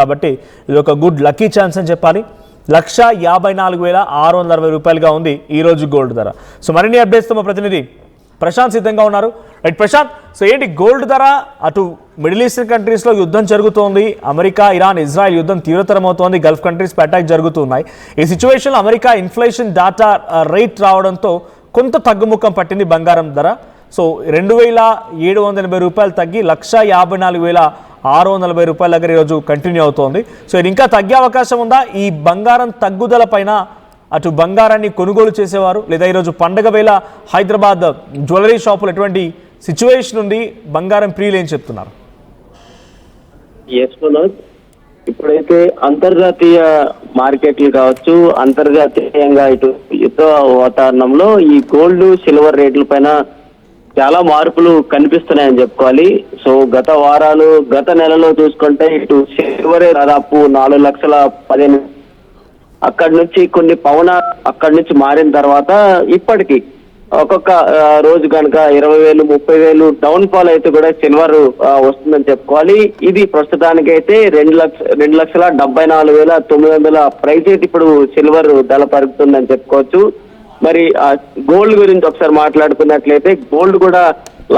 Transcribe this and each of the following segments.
కాబట్టి ఇది ఒక గుడ్ లక్కీ ఛాన్స్ అని చెప్పాలి. 1,54,660 రూపాయలుగా ఉంది ఈరోజు గోల్డ్ ధర. సో మరిన్ని అప్డేట్స్తో మా ప్రతినిధి ప్రశాంత్ సిద్ధంగా ఉన్నారు. రైట్ ప్రశాంత్, సో ఏంటి గోల్డ్ ధర? అటు మిడిల్ ఈస్టర్న్ కంట్రీస్లో యుద్ధం జరుగుతోంది, అమెరికా, ఇరాన్, ఇజ్రాయెల్ యుద్ధం తీవ్రతరం అవుతోంది, గల్ఫ్ కంట్రీస్పై అటాక్ జరుగుతున్నాయి. ఈ సిచ్యువేషన్లో అమెరికా ఇన్ఫ్లేషన్ డాటా రేట్ రావడంతో కొంత తగ్గుముఖం పట్టింది బంగారం ధర. సో 2,780 రూపాయలు తగ్గి 1,54,640 రూపాయల దగ్గర ఈరోజు కంటిన్యూ అవుతోంది. సో ఇది ఇంకా తగ్గే అవకాశం ఉందా? ఈ బంగారం తగ్గుదల పైన అటు బంగారాన్ని కొనుగోలు చేసేవారు లేదా ఈరోజు పండగ వేళ హైదరాబాద్ జ్యువెలరీ షాపులు ఎటువంటి సిచ్యువేషన్ ఉంది? బంగారం ప్రియులు ఏం చెప్తున్నారు? ఇప్పుడైతే అంతర్జాతీయ మార్కెట్లు కావచ్చు, అంతర్జాతీయంగా ఇటు యుద్ధ వాతావరణంలో ఈ గోల్డ్ సిల్వర్ రేట్ల పైన చాలా మార్పులు కనిపిస్తున్నాయని చెప్పుకోవాలి. సో గత నెలలో చూసుకుంటే ఇటు సిల్వర్ దాదాపు 4,15,000 అక్కడి నుంచి కొన్ని అక్కడి నుంచి మారిన తర్వాత ఇప్పటికీ ఒక్కొక్క రోజు కనుక 20,000, 30,000 డౌన్ ఫాల్ అయితే కూడా సిల్వర్ వస్తుందని చెప్పుకోవాలి. ఇది ప్రస్తుతానికి అయితే 2,74,900 ప్రైస్ అయితే ఇప్పుడు సిల్వర్ ధర పెరుగుతుందని చెప్పుకోవచ్చు. మరి గోల్డ్ గురించి ఒకసారి మాట్లాడుకున్నట్లయితే గోల్డ్ కూడా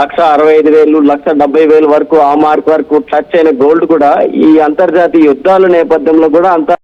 1,65,000, 1,70,000 వరకు ఆ మార్క్ వరకు టచ్ అయిన గోల్డ్ కూడా ఈ అంతర్జాతీయ యుద్ధాల నేపథ్యంలో కూడా